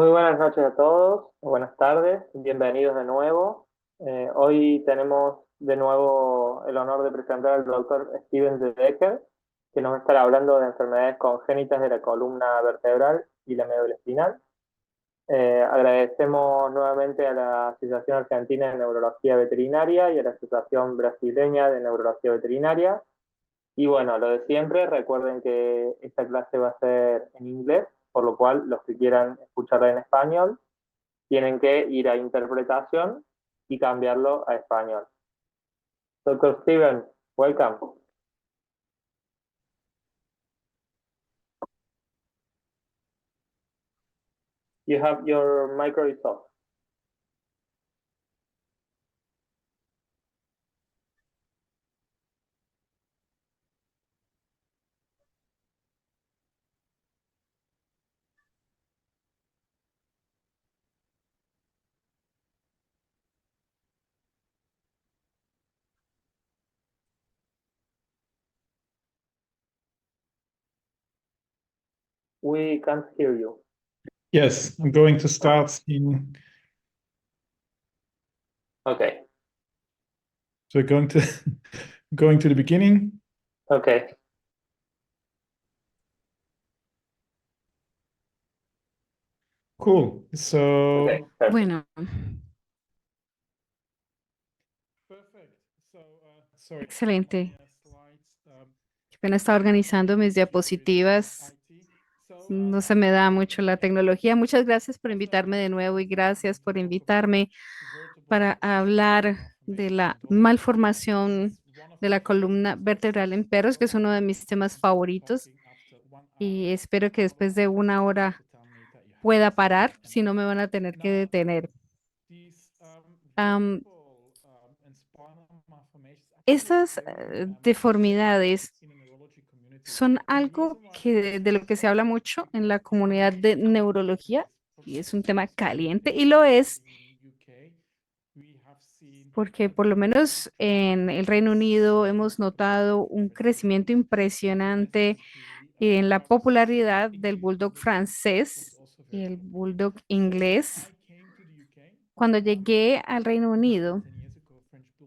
Muy buenas noches a todos, buenas tardes, bienvenidos de nuevo. Hoy tenemos de nuevo el honor de presentar al doctor Steven de Decker, que nos estará hablando de enfermedades congénitas de la columna vertebral y la médula espinal. Agradecemos nuevamente a la Asociación Argentina de Neurología Veterinaria y a la Asociación Brasileña de Neurología Veterinaria. Y bueno, lo de siempre, recuerden que esta clase va a ser en inglés, por lo cual los que quieran escucharla en español tienen que ir a interpretación y cambiarlo a español. Doctor Steven, welcome. You have your micro is off. We can't hear you. Yes, I'm going to start in. Okay, So we're going to going to the beginning. okay. Cool. Okay, So perfect. Bueno, perfect. So sorry. excelente. Slides. Apenas estaba organizando mis diapositivas. No se me da mucho la tecnología. Muchas gracias por invitarme de nuevo y gracias por invitarme para hablar de la malformación de la columna vertebral en perros, que es uno de mis temas favoritos. Y espero que después de una hora pueda parar, si no me van a tener que detener. Am, Estas deformidades son algo que de lo que se habla mucho en la comunidad de neurología y es un tema caliente y lo es porque por lo menos en el Reino Unido hemos notado un crecimiento impresionante en la popularidad del bulldog francés y el bulldog inglés. Cuando llegué al Reino Unido,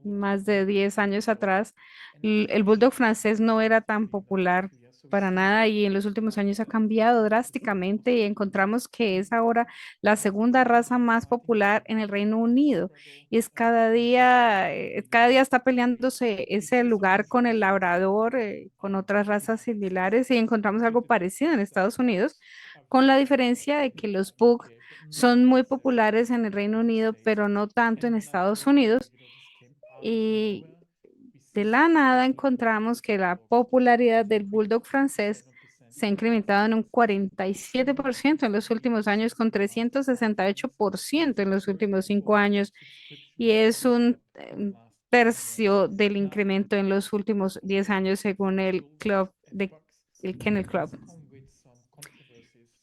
más de 10 años atrás, el bulldog francés no era tan popular para nada y en los últimos años ha cambiado drásticamente y encontramos que es ahora la segunda raza más popular en el Reino Unido y es cada día está peleándose ese lugar con el labrador, con otras razas similares y encontramos algo parecido en Estados Unidos, con la diferencia de que los pug son muy populares en el Reino Unido, pero no tanto en Estados Unidos. Y de la nada encontramos que la popularidad del bulldog francés se ha incrementado en un 47% en los últimos años, con 368% en los últimos 5 años, y es un tercio del incremento en los últimos 10 años según el Kennel Club.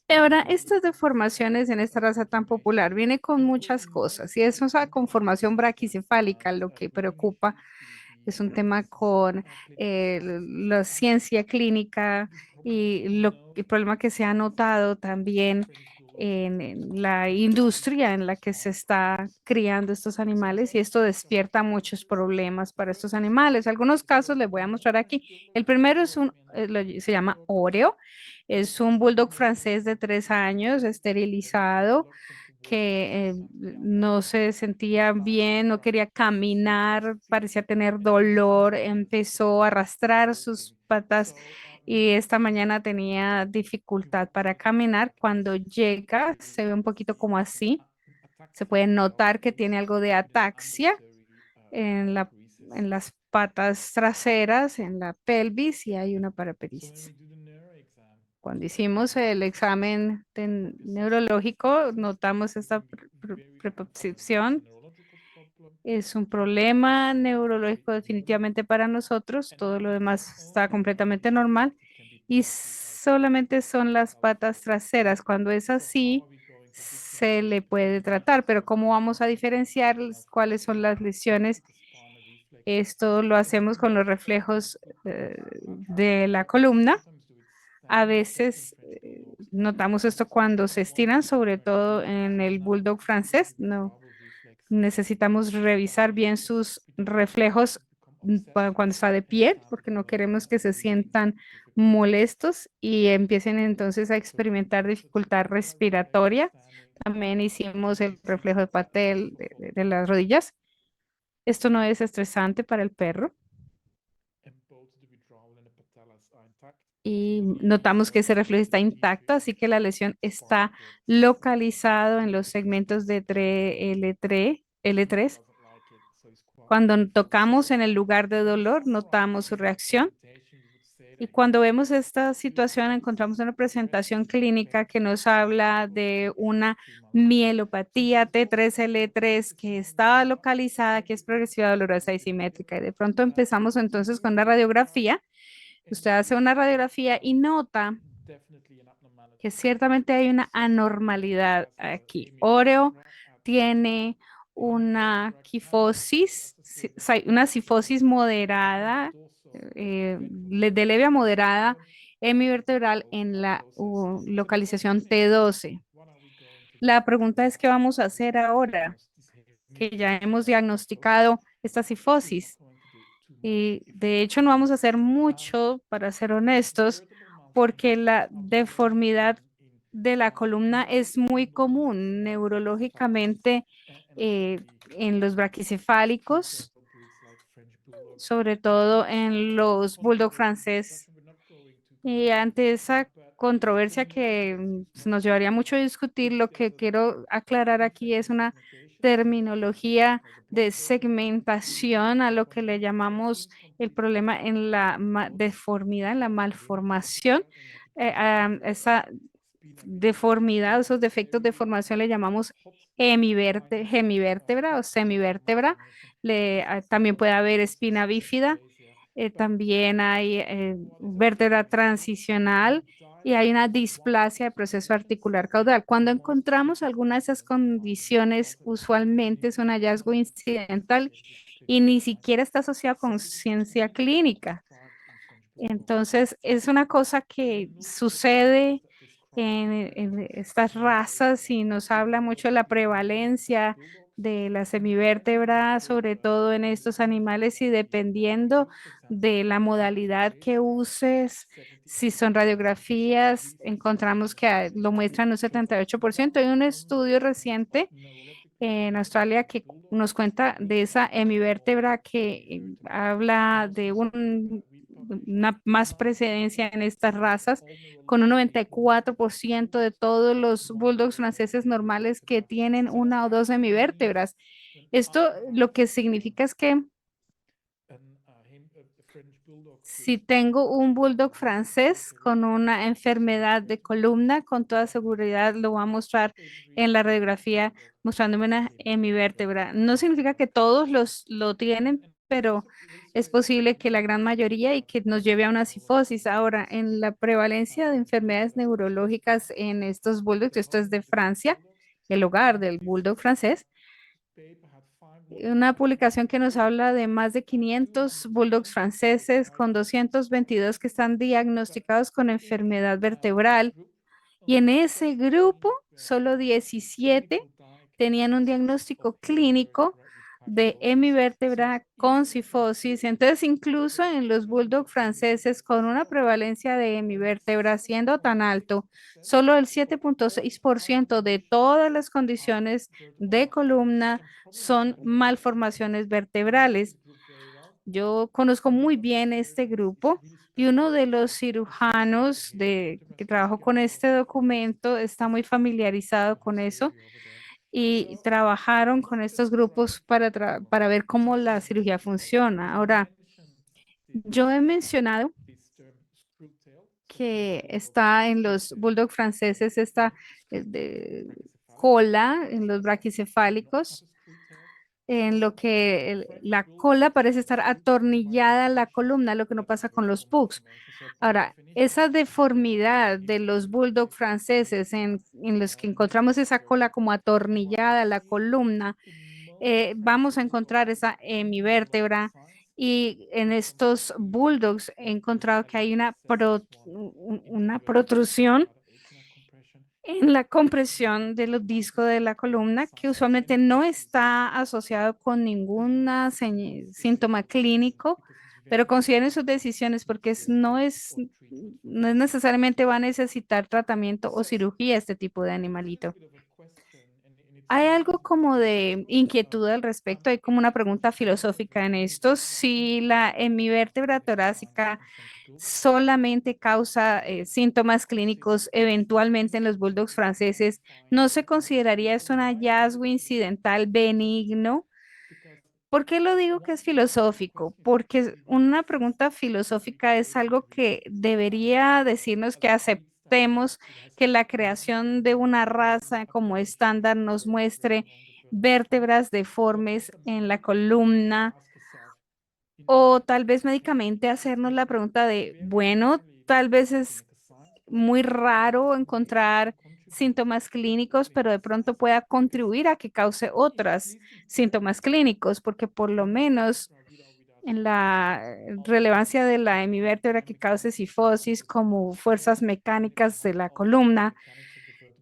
Ahora, estas deformaciones en esta raza tan popular viene con muchas cosas y es esa conformación braquicefálica lo que preocupa. Es un tema con la ciencia clínica y el problema que se ha notado también en la industria en la que se está criando estos animales y esto despierta muchos problemas para estos animales. Algunos casos les voy a mostrar aquí. El primero se llama Oreo. Es un bulldog francés de 3 años, esterilizado, que no se sentía bien, no quería caminar, parecía tener dolor, empezó a arrastrar sus patas y esta mañana tenía dificultad para caminar. Cuando llega, se ve un poquito como así. Se puede notar que tiene algo de ataxia en en las patas traseras, en la pelvis y hay una paraperisis. Cuando hicimos el examen neurológico, notamos esta preposición. Es un problema neurológico definitivamente para nosotros. Todo lo demás está completamente normal. Y solamente son las patas traseras. Cuando es así, se le puede tratar. Pero ¿cómo vamos a diferenciar cuáles son las lesiones? Esto lo hacemos con los reflejos de la columna. A veces notamos esto cuando se estiran, sobre todo en el bulldog francés. No, necesitamos revisar bien sus reflejos cuando está de pie, porque no queremos que se sientan molestos y empiecen entonces a experimentar dificultad respiratoria. También hicimos el reflejo de patel de las rodillas. Esto no es estresante para el perro y notamos que ese reflejo está intacto, así que la lesión está localizado en los segmentos de L3. Cuando tocamos en el lugar de dolor, notamos su reacción. Y cuando vemos esta situación, encontramos una presentación clínica que nos habla de una mielopatía T3L3 que está localizada, que es progresiva, dolorosa y simétrica. Y de pronto empezamos entonces con la radiografía. Usted hace una radiografía y nota que ciertamente hay una anormalidad aquí. Oreo tiene una quifosis, una cifosis moderada, de leve a moderada hemivertebral en la localización T12. La pregunta es, ¿qué vamos a hacer ahora que ya hemos diagnosticado esta cifosis? Y de hecho no vamos a hacer mucho, para ser honestos, porque la deformidad de la columna es muy común neurológicamente en los braquicefálicos, sobre todo en los bulldog francés. Y ante esa controversia que nos llevaría mucho a discutir, lo que quiero aclarar aquí es una terminología de segmentación a lo que le llamamos el problema en la deformidad, en la malformación. Esa deformidad, esos defectos de formación le llamamos hemivértebra o semivértebra. También puede haber espina bífida, también hay vértebra transicional y hay una displasia de proceso articular caudal. Cuando encontramos alguna de esas condiciones, usualmente es un hallazgo incidental y ni siquiera está asociado con ciencia clínica. Entonces, es una cosa que sucede en estas razas y nos habla mucho de la prevalencia de la semivértebra, sobre todo en estos animales y dependiendo de la modalidad que uses, si son radiografías, encontramos que lo muestran un 78%. Hay un estudio reciente en Australia que nos cuenta de esa hemivértebra que habla de una más precedencia en estas razas, con un 94% de todos los bulldogs franceses normales que tienen una o dos hemivértebras. Esto lo que significa es que si tengo un bulldog francés con una enfermedad de columna, con toda seguridad lo va a mostrar en la radiografía mostrándome una hemivértebra. No significa que todos lo tienen, pero es posible que la gran mayoría y que nos lleve a una cifosis. Ahora, en la prevalencia de enfermedades neurológicas en estos bulldogs, esto es de Francia, el hogar del bulldog francés, una publicación que nos habla de más de 500 bulldogs franceses con 222 que están diagnosticados con enfermedad vertebral y en ese grupo solo 17 tenían un diagnóstico clínico de hemivértebra con cifosis. Entonces, incluso en los bulldog franceses con una prevalencia de hemivértebra siendo tan alto, solo el 7,6% de todas las condiciones de columna son malformaciones vertebrales. Yo conozco muy bien este grupo y uno de los cirujanos que trabajó con este documento está muy familiarizado con eso y trabajaron con estos grupos para ver cómo la cirugía funciona. Ahora, yo he mencionado que está en los bulldog franceses, esta de cola en los braquicefálicos en lo que la cola parece estar atornillada a la columna, lo que no pasa con los pugs. Ahora, esa deformidad de los bulldog franceses en los que encontramos esa cola como atornillada a la columna, vamos a encontrar esa hemivértebra Y en estos bulldogs he encontrado que hay una protrusión en la compresión de los discos de la columna que usualmente no está asociado con ningún síntoma clínico, pero consideren sus decisiones porque no es necesariamente va a necesitar tratamiento o cirugía este tipo de animalito. Hay algo como de inquietud al respecto, hay como una pregunta filosófica en esto. Si la hemivértebra torácica solamente causa síntomas clínicos eventualmente en los bulldogs franceses, ¿no se consideraría esto un hallazgo incidental benigno? ¿Por qué lo digo que es filosófico? Porque una pregunta filosófica es algo que debería decirnos que aceptemos que la creación de una raza como estándar nos muestre vértebras deformes en la columna o tal vez médicamente hacernos la pregunta de, bueno, tal vez es muy raro encontrar síntomas clínicos, pero de pronto pueda contribuir a que cause otros síntomas clínicos, porque por lo menos en la relevancia de la hemivértebra que cause cifosis como fuerzas mecánicas de la columna,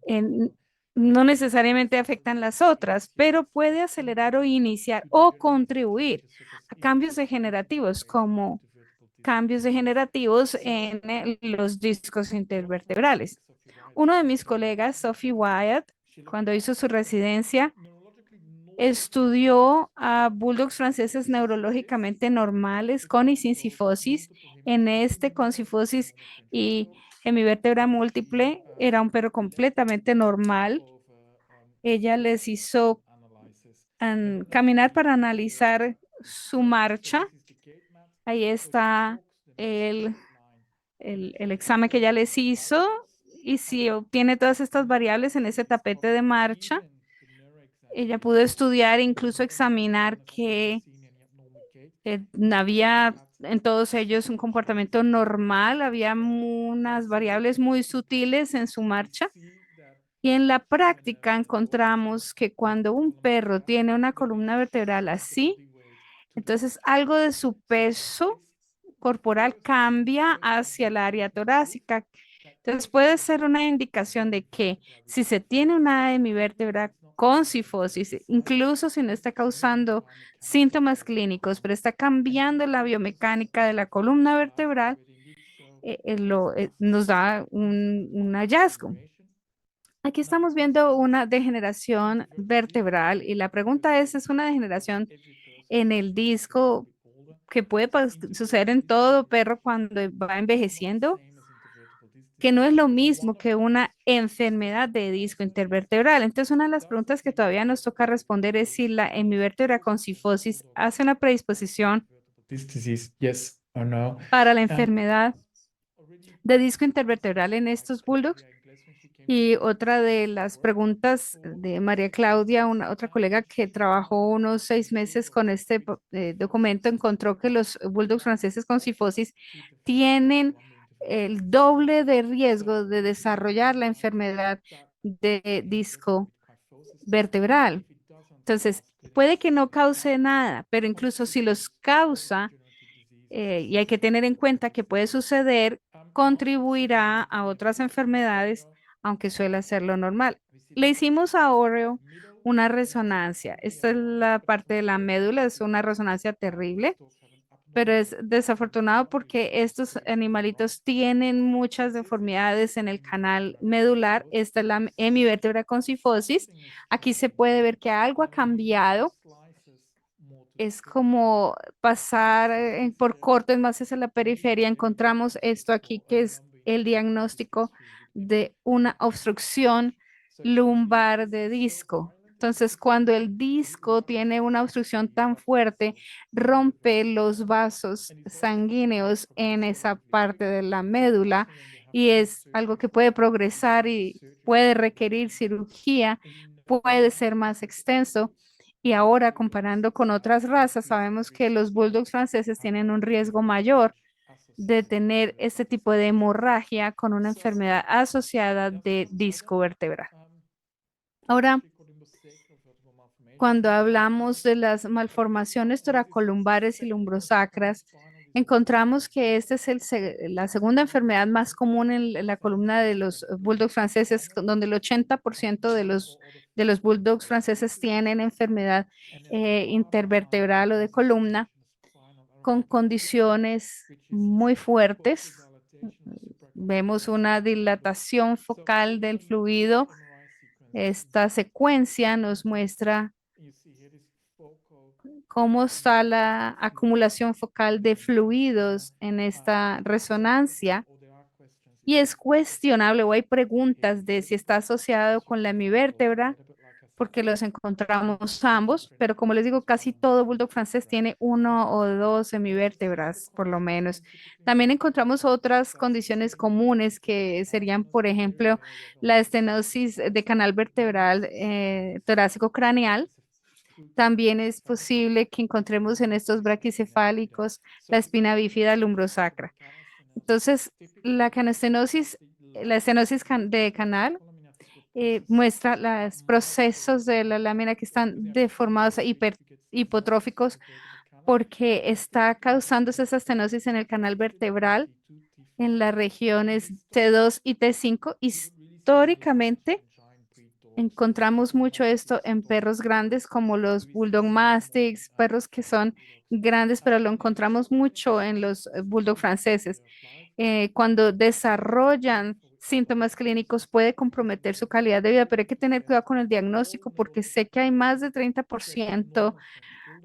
en- no necesariamente afectan las otras, pero puede acelerar o iniciar o contribuir a cambios degenerativos como cambios degenerativos en los discos intervertebrales. Uno de mis colegas, Sophie Wyatt, cuando hizo su residencia, estudió a bulldogs franceses neurológicamente normales con y sin cifosis. En este, con cifosis y hemivértebra múltiple, era un perro completamente normal. Ella les hizo caminar para analizar su marcha. Ahí está el, el examen que ella les hizo. Y si obtiene todas estas variables en ese tapete de marcha, ella pudo estudiar e incluso examinar que había en todos ellos un comportamiento normal, había unas variables muy sutiles en su marcha. Y en la práctica encontramos que cuando un perro tiene una columna vertebral así, entonces algo de su peso corporal cambia hacia el área torácica. Entonces puede ser una indicación de que si se tiene una hemivértebra con cifosis, incluso si no está causando síntomas clínicos, pero está cambiando la biomecánica de la columna vertebral, nos da un hallazgo. Aquí estamos viendo una degeneración vertebral y la pregunta ¿es una degeneración en el disco que puede suceder en todo perro cuando va envejeciendo, que no es lo mismo que una enfermedad de disco intervertebral? Entonces, una de las preguntas que todavía nos toca responder es si la hemivértebra con cifosis hace una predisposición This disease, yes or no. para la Um, enfermedad de disco intervertebral en estos bulldogs. Y otra de las preguntas de María Claudia, una otra colega que trabajó unos 6 meses con este documento, encontró que los bulldogs franceses con cifosis tienen el doble de riesgo de desarrollar la enfermedad de disco vertebral. Entonces, puede que no cause nada, pero incluso si los causa, y hay que tener en cuenta que puede suceder, contribuirá a otras enfermedades, aunque suele ser lo normal. Le hicimos a Oreo una resonancia. Esta es la parte de la médula, es una resonancia terrible, pero es desafortunado porque estos animalitos tienen muchas deformidades en el canal medular. Esta es la hemivértebra con cifosis. Aquí se puede ver que algo ha cambiado, es como pasar por cortes más hacia la periferia. Encontramos esto aquí que es el diagnóstico de una obstrucción lumbar de disco. Entonces, cuando el disco tiene una obstrucción tan fuerte, rompe los vasos sanguíneos en esa parte de la médula y es algo que puede progresar y puede requerir cirugía, puede ser más extenso. Y ahora, comparando con otras razas, sabemos que los bulldogs franceses tienen un riesgo mayor de tener este tipo de hemorragia con una enfermedad asociada de disco vertebral. Ahora, Cuando hablamos de las malformaciones toracolumbares y lumbrosacras, encontramos que esta es la segunda enfermedad más común en la columna de los bulldogs franceses, donde el 80% de los bulldogs franceses tienen enfermedad intervertebral o de columna con condiciones muy fuertes. Vemos una dilatación focal del fluido. Esta secuencia nos muestra cómo está la acumulación focal de fluidos en esta resonancia. Y es cuestionable o hay preguntas de si está asociado con la hemivértebra, porque los encontramos ambos, pero como les digo, casi todo bulldog francés tiene uno o dos hemivértebras, por lo menos. También encontramos otras condiciones comunes que serían, por ejemplo, la estenosis de canal vertebral torácico craneal. También es posible que encontremos en estos braquicefálicos la espina bífida lumbrosacra. Entonces, la estenosis de canal muestra los procesos de la lámina que están deformados e hipotróficos porque está causando esa estenosis en el canal vertebral en las regiones T2 y T5. Históricamente, encontramos mucho esto en perros grandes como los Bulldog Mastiffs, perros que son grandes, pero lo encontramos mucho en los Bulldog franceses. Cuando desarrollan síntomas clínicos puede comprometer su calidad de vida, pero hay que tener cuidado con el diagnóstico porque sé que hay más de 30%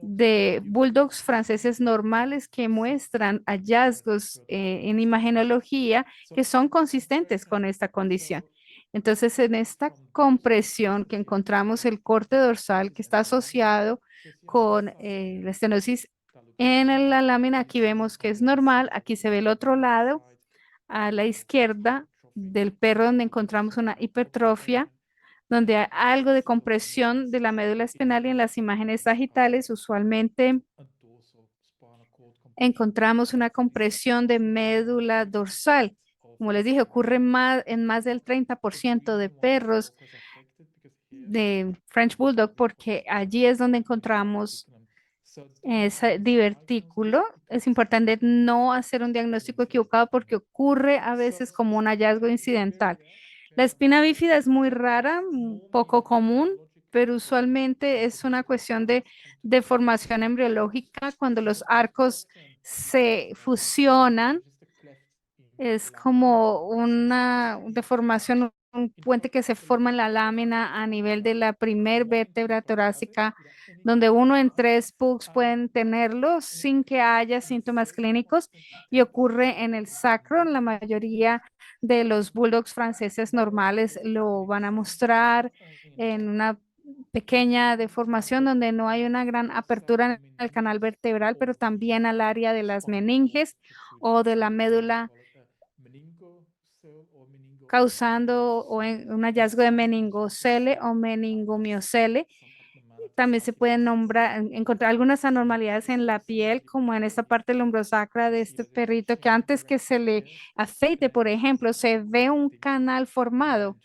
de bulldogs franceses normales que muestran hallazgos en imagenología que son consistentes con esta condición. Entonces, en esta compresión que encontramos el corte dorsal que está asociado con la estenosis en la lámina, aquí vemos que es normal, aquí se ve el otro lado, a la izquierda del perro donde encontramos una hipertrofia donde hay algo de compresión de la médula espinal y en las imágenes sagitales usualmente encontramos una compresión de médula dorsal. Como les dije, ocurre en más del 30% de perros de French Bulldog porque allí es donde encontramos ese divertículo. Es importante no hacer un diagnóstico equivocado porque ocurre a veces como un hallazgo incidental. La espina bífida es muy rara, poco común, pero usualmente es una cuestión de deformación embriológica cuando los arcos se fusionan. Es como una deformación, un puente que se forma en la lámina a nivel de la primer vértebra torácica, donde uno en tres pugs pueden tenerlo sin que haya síntomas clínicos y ocurre en el sacro. La mayoría de los bulldogs franceses normales lo van a mostrar en una pequeña deformación donde no hay una gran apertura en el canal vertebral, pero también al área de las meninges o de la médula causando un hallazgo de meningocele o meningomiocele. También se pueden encontrar algunas anormalidades en la piel, como en esta parte lumbrosacra de este perrito, que antes que se le afeite, por ejemplo, se ve un canal formado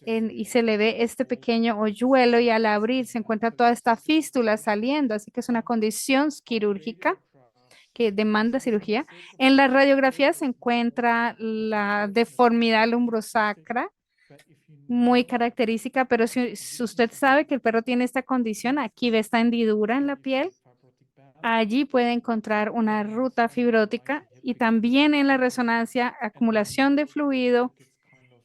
y se le ve este pequeño hoyuelo y al abrir se encuentra toda esta fístula saliendo, así que es una condición quirúrgica que demanda cirugía. En la radiografía se encuentra la deformidad lumbrosacra, muy característica, pero si usted sabe que el perro tiene esta condición, aquí ve esta hendidura en la piel, allí puede encontrar una ruta fibrótica y también en la resonancia, acumulación de fluido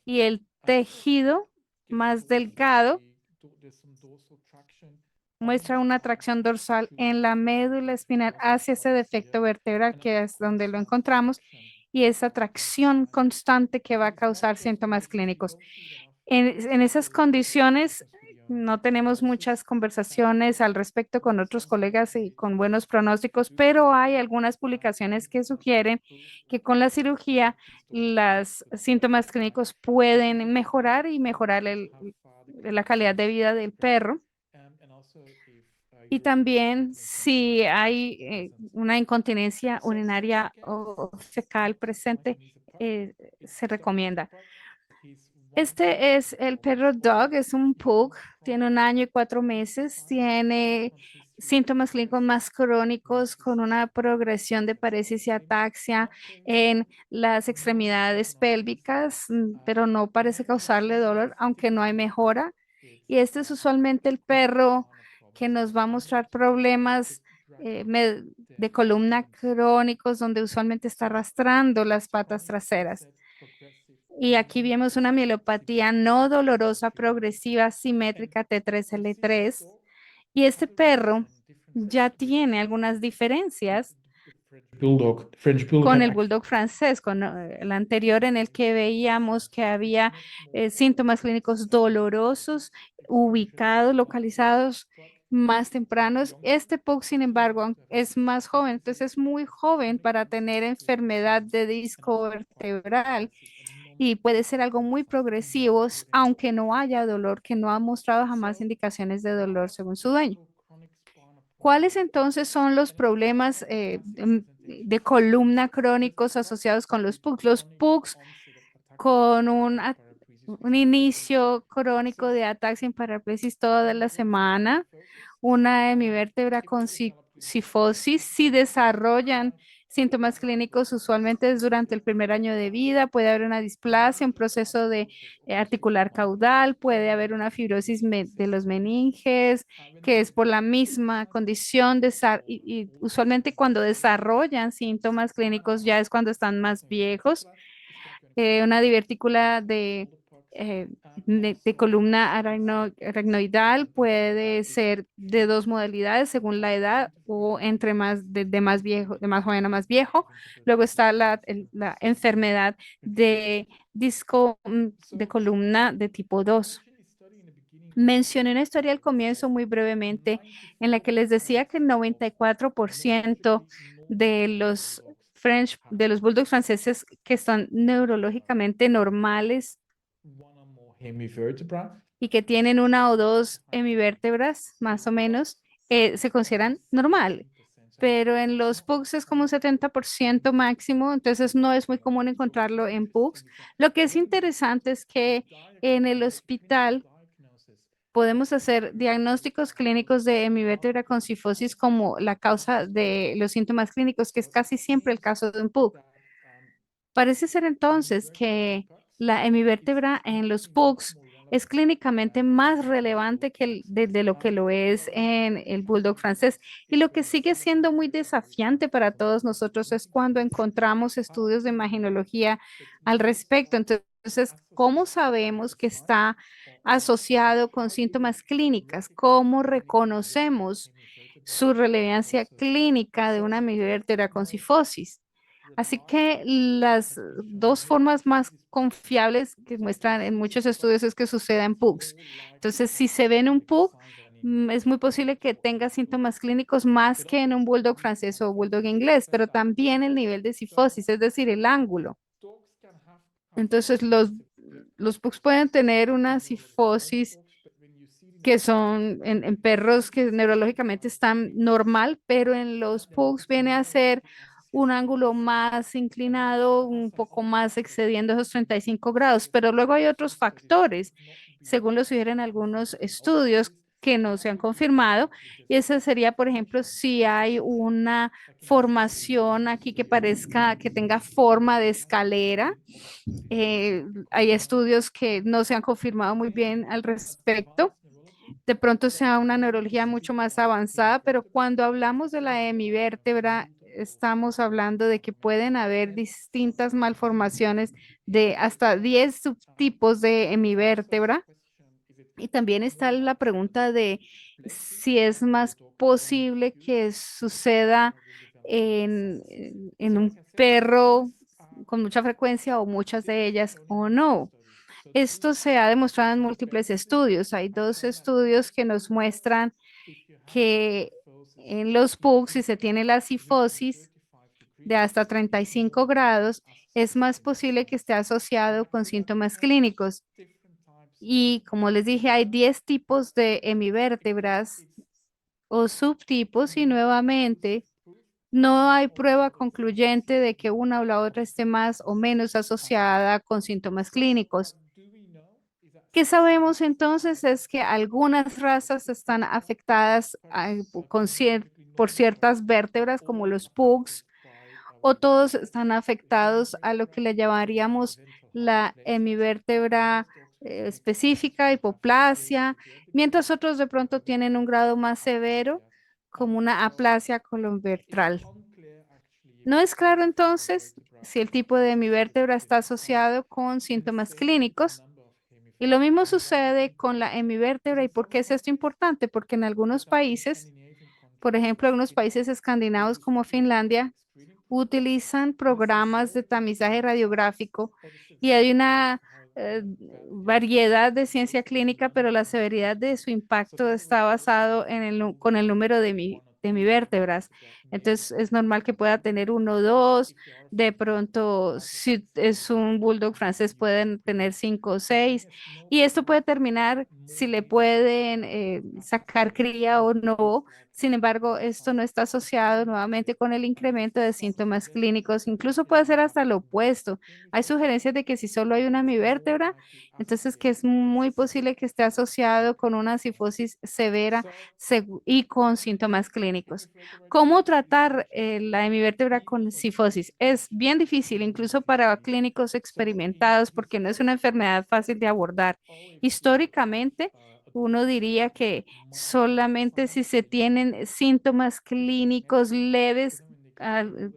y el tejido más delgado muestra una tracción dorsal en la médula espinal hacia ese defecto vertebral que es donde lo encontramos y esa tracción constante que va a causar síntomas clínicos. En esas condiciones no tenemos muchas conversaciones al respecto con otros colegas y con buenos pronósticos, pero hay algunas publicaciones que sugieren que con la cirugía los síntomas clínicos pueden mejorar y mejorar la calidad de vida del perro. Y también si hay una incontinencia urinaria o fecal presente, se recomienda. Este es el perro Dog, es un pug, tiene 1 año y 4 meses, tiene síntomas clínicos más crónicos con una progresión de parálisis y ataxia en las extremidades pélvicas, pero no parece causarle dolor, aunque no hay mejora. Y este es usualmente el perro que nos va a mostrar problemas de columna crónicos, donde usualmente está arrastrando las patas traseras. Y aquí vemos una mielopatía no dolorosa progresiva simétrica T3L3. Y este perro ya tiene algunas diferencias Bulldog, French Bulldog con had el bulldog francés, con el anterior en el que veíamos que había síntomas clínicos dolorosos, ubicados, localizados más tempranos. Este pug, sin embargo, es más joven, entonces es muy joven para tener enfermedad de disco vertebral y puede ser algo muy progresivo, aunque no haya dolor, que no ha mostrado jamás indicaciones de dolor según su dueño. ¿Cuáles entonces son los problemas de columna crónicos asociados con los PUCs? Los PUCs con un inicio crónico de ataxia en paraplesis toda la semana, una hemivértebra con cifosis, si desarrollan síntomas clínicos, usualmente es durante el primer año de vida, puede haber una displasia, un proceso de articular caudal, puede haber una fibrosis de los meninges, que es por la misma condición, y usualmente cuando desarrollan síntomas clínicos ya es cuando están más viejos. Una divertícula de columna aracnoidal puede ser de dos modalidades según la edad o entre de más viejo, de más joven a más viejo. Luego está la enfermedad de disco de columna de tipo 2. Mencioné una historia al comienzo muy brevemente en la que les decía que el 94% de de los bulldogs franceses que son neurológicamente normales hemivertebra. y que tienen una o dos hemivértebras, más o menos, se consideran normal. Pero en los pugs es como un 70% máximo, entonces no es muy común encontrarlo en pugs. Lo que es interesante es que en el hospital podemos hacer diagnósticos clínicos de hemivértebra con cifosis como la causa de los síntomas clínicos, que es casi siempre el caso de un PUC. Parece ser entonces que la hemivértebra en los pugs es clínicamente más relevante de lo que lo es en el bulldog francés. Y lo que sigue siendo muy desafiante para todos nosotros es cuando encontramos estudios de imagenología al respecto. Entonces, ¿cómo sabemos que está asociado con síntomas clínicas? ¿Cómo reconocemos su relevancia clínica de una hemivértebra con cifosis? Así que las dos formas más confiables que muestran en muchos estudios es que suceda en PUCs. Entonces, si se ve en un PUC, es muy posible que tenga síntomas clínicos más que en un bulldog francés o bulldog inglés, pero también el nivel de cifosis, es decir, el ángulo. Entonces, los PUCs pueden tener una cifosis que son en perros que neurológicamente están normal, pero en los pugs viene a ser un ángulo más inclinado, un poco más excediendo esos 35 grados, pero luego hay otros factores, según lo sugieren algunos estudios que no se han confirmado, y ese sería, por ejemplo, si hay una formación aquí que parezca que tenga forma de escalera. Hay estudios que no se han confirmado muy bien al respecto, de pronto sea una neurología mucho más avanzada, pero cuando hablamos de la hemivértebra, estamos hablando de que pueden haber distintas malformaciones de hasta 10 subtipos de hemivértebra. Y también está la pregunta de si es más posible que suceda en un perro con mucha frecuencia o muchas de ellas o no. Esto se ha demostrado en múltiples estudios. Hay dos estudios que nos muestran que en los pugs, si se tiene la cifosis de hasta 35 grados, es más posible que esté asociado con síntomas clínicos. Y como les dije, hay 10 tipos de hemivértebras o subtipos y nuevamente no hay prueba concluyente de que una o la otra esté más o menos asociada con síntomas clínicos. ¿Qué sabemos entonces? Es que algunas razas están afectadas por ciertas vértebras como los pugs o todos están afectados a lo que le llamaríamos la hemivértebra específica, hipoplasia, mientras otros de pronto tienen un grado más severo como una aplasia columnar. No es claro entonces si el tipo de hemivértebra está asociado con síntomas clínicos. Y lo mismo sucede con la hemivértebra. ¿Y por qué es esto importante? Porque en algunos países, por ejemplo, algunos países escandinavos como Finlandia, utilizan programas de tamizaje radiográfico y hay una variedad de ciencia clínica, pero la severidad de su impacto está basado en con el número de mi vértebras. Entonces es normal que pueda tener uno o dos, de pronto si es un bulldog francés pueden tener cinco o seis, y esto puede determinar si le pueden sacar cría o no. Sin embargo, esto no está asociado nuevamente con el incremento de síntomas clínicos, incluso puede ser hasta lo opuesto. Hay sugerencias de que si solo hay una hemivértebra, entonces que es muy posible que esté asociado con una cifosis severa y con síntomas clínicos. ¿Cómo tratar la hemivértebra con cifosis? Es bien difícil, incluso para clínicos experimentados, porque no es una enfermedad fácil de abordar. Históricamente, uno diría que solamente si se tienen síntomas clínicos leves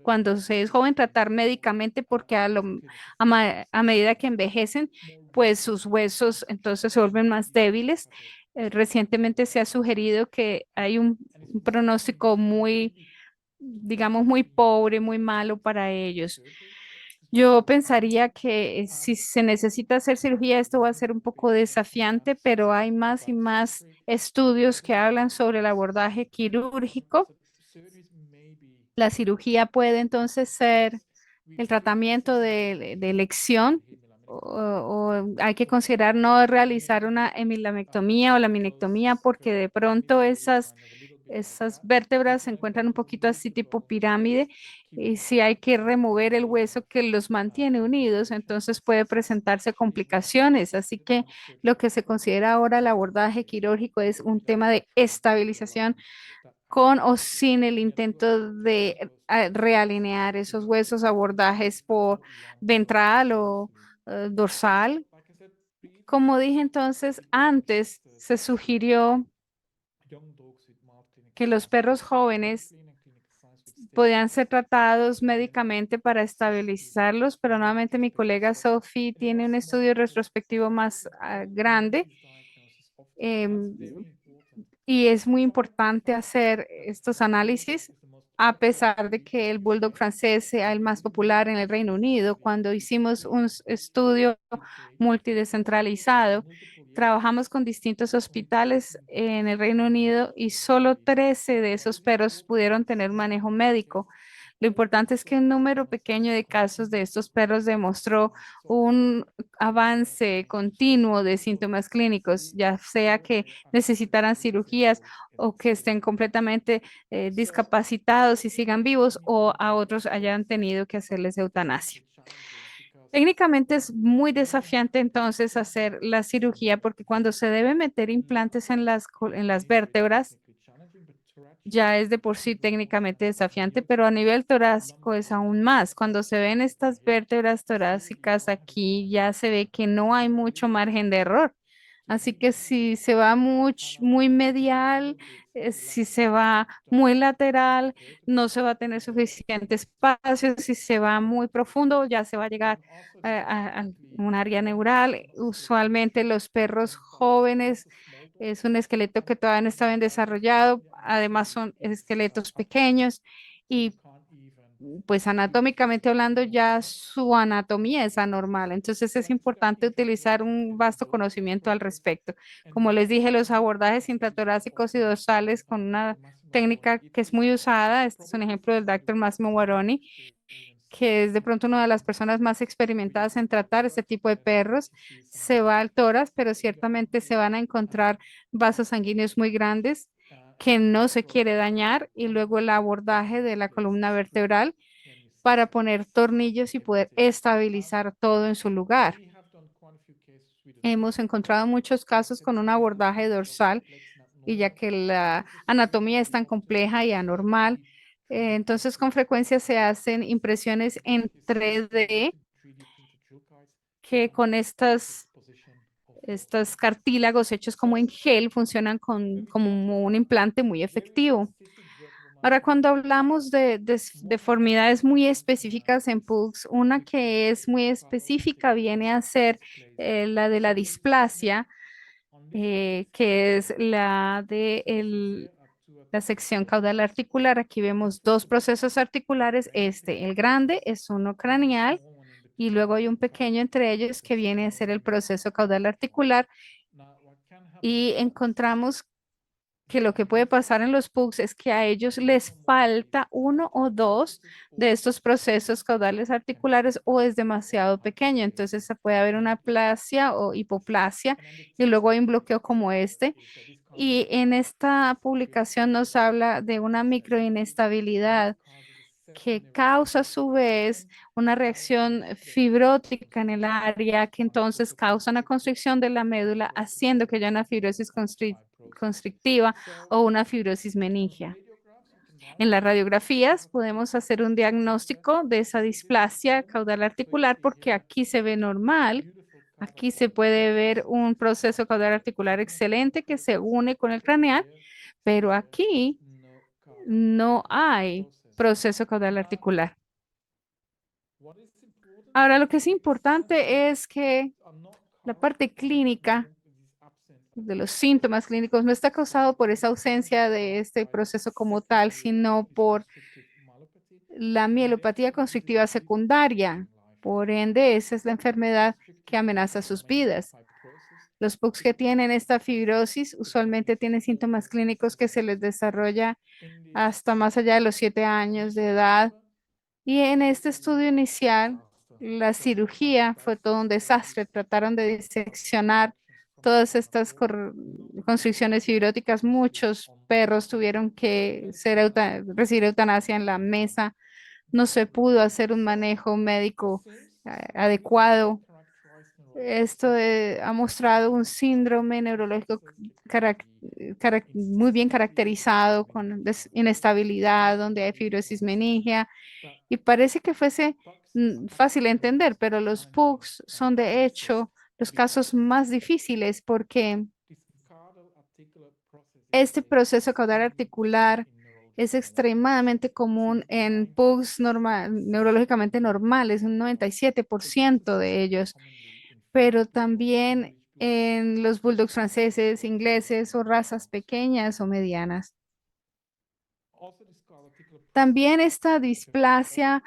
cuando se es joven, tratar médicamente porque a medida que envejecen, pues sus huesos entonces se vuelven más débiles. Recientemente se ha sugerido que hay un pronóstico muy, digamos, muy pobre, muy malo para ellos. Yo pensaría que si se necesita hacer cirugía, esto va a ser un poco desafiante, pero hay más y más estudios que hablan sobre el abordaje quirúrgico. La cirugía puede entonces ser el tratamiento de elección o hay que considerar no realizar una hemilamectomía o laminectomía porque de pronto esas vértebras se encuentran un poquito así tipo pirámide y si hay que remover el hueso que los mantiene unidos, entonces puede presentarse complicaciones. Así que lo que se considera ahora el abordaje quirúrgico es un tema de estabilización con o sin el intento de realinear esos huesos, abordajes por ventral o dorsal. Como dije entonces, antes se sugirió que los perros jóvenes podían ser tratados médicamente para estabilizarlos, pero nuevamente mi colega Sophie tiene un estudio retrospectivo más grande. em, y es muy importante hacer estos análisis, a pesar de que el bulldog francés sea el más popular en el Reino Unido. Cuando hicimos un estudio multidescentralizado, trabajamos con distintos hospitales en el Reino Unido y solo 13 de esos perros pudieron tener manejo médico. Lo importante es que un número pequeño de casos de estos perros demostró un avance continuo de síntomas clínicos, ya sea que necesitaran cirugías o que estén completamente discapacitados y sigan vivos o a otros hayan tenido que hacerles eutanasia. Técnicamente es muy desafiante entonces hacer la cirugía porque cuando se debe meter implantes en en las vértebras, ya es de por sí técnicamente desafiante, pero a nivel torácico es aún más. Cuando se ven estas vértebras torácicas aquí, ya se ve que no hay mucho margen de error. Así que si se va muy medial, si se va muy lateral, no se va a tener suficiente espacio. Si se va muy profundo, ya se va a llegar a un área neural. Usualmente los perros jóvenes es un esqueleto que todavía no está bien desarrollado. Además son esqueletos pequeños y pues anatómicamente hablando ya su anatomía es anormal. Entonces es importante utilizar un vasto conocimiento al respecto. Como les dije, los abordajes intratorácicos y dorsales con una técnica que es muy usada. Este es un ejemplo del doctor Massimo Guaroni, que es de pronto una de las personas más experimentadas en tratar este tipo de perros. Se va al tórax, pero ciertamente se van a encontrar vasos sanguíneos muy grandes que no se quiere dañar y luego el abordaje de la columna vertebral para poner tornillos y poder estabilizar todo en su lugar. Hemos encontrado muchos casos con un abordaje dorsal y ya que la anatomía es tan compleja y anormal, entonces con frecuencia se hacen impresiones en 3D que con estos cartílagos hechos como en gel funcionan como un implante muy efectivo. Ahora, cuando hablamos de deformidades muy específicas en PUCs, una que es muy específica viene a ser la de la displasia, que es la de la sección caudal articular. Aquí vemos dos procesos articulares. El grande es uno craneal y luego hay un pequeño entre ellos que viene a ser el proceso caudal articular y encontramos que lo que puede pasar en los PUCs es que a ellos les falta uno o dos de estos procesos caudales articulares o es demasiado pequeño. Entonces se puede haber una aplasia o hipoplasia y luego hay un bloqueo como este. Y en esta publicación nos habla de una microinestabilidad que causa a su vez una reacción fibrótica en el área que entonces causa una constricción de la médula, haciendo que haya una fibrosis constrictiva o una fibrosis meningia. En las radiografías podemos hacer un diagnóstico de esa displasia caudal articular porque aquí se ve normal. Aquí se puede ver un proceso caudal articular excelente que se une con el craneal, pero aquí no hay proceso caudal articular. Ahora, lo que es importante es que la parte clínica de los síntomas clínicos no está causado por esa ausencia de este proceso como tal, sino por la mielopatía constrictiva secundaria. Por ende, esa es la enfermedad que amenaza sus vidas. Los PUCs que tienen esta fibrosis usualmente tienen síntomas clínicos que se les desarrolla hasta más allá de los 7 años de edad. Y en este estudio inicial, la cirugía fue todo un desastre. Trataron de diseccionar todas estas constricciones fibróticas. Muchos perros tuvieron que recibir eutanasia en la mesa. No se pudo hacer un manejo médico adecuado. Esto ha mostrado un síndrome neurológico muy bien caracterizado con inestabilidad, donde hay fibrosis meningia y parece que fuese fácil de entender, pero los PUCs son de hecho los casos más difíciles porque este proceso caudal articular es extremadamente común en PUCs neurológicamente normales, un 97% de ellos, pero también en los bulldogs franceses, ingleses o razas pequeñas o medianas. También esta displasia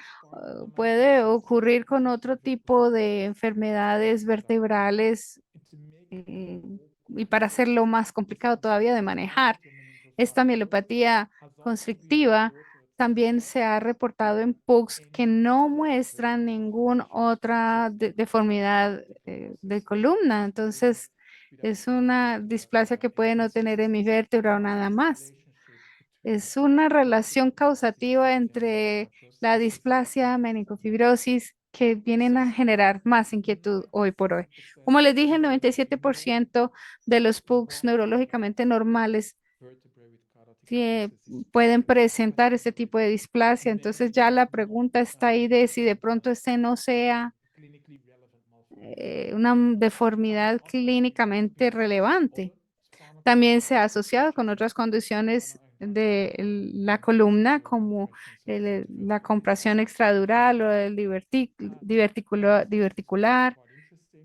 puede ocurrir con otro tipo de enfermedades vertebrales y para hacerlo más complicado todavía de manejar, esta mielopatía constrictiva también se ha reportado en PUCs que no muestran ninguna otra deformidad de columna. Entonces, es una displasia que puede no tener hemivértebra o nada más. Es una relación causativa entre la displasia, meninofibrosis, que vienen a generar más inquietud hoy por hoy. Como les dije, el 97% de los PUCs neurológicamente normales que pueden presentar este tipo de displasia. Entonces ya la pregunta está ahí de si de pronto este no sea una deformidad clínicamente relevante. También se ha asociado con otras condiciones de la columna, como la compresión extradural o el diverticular.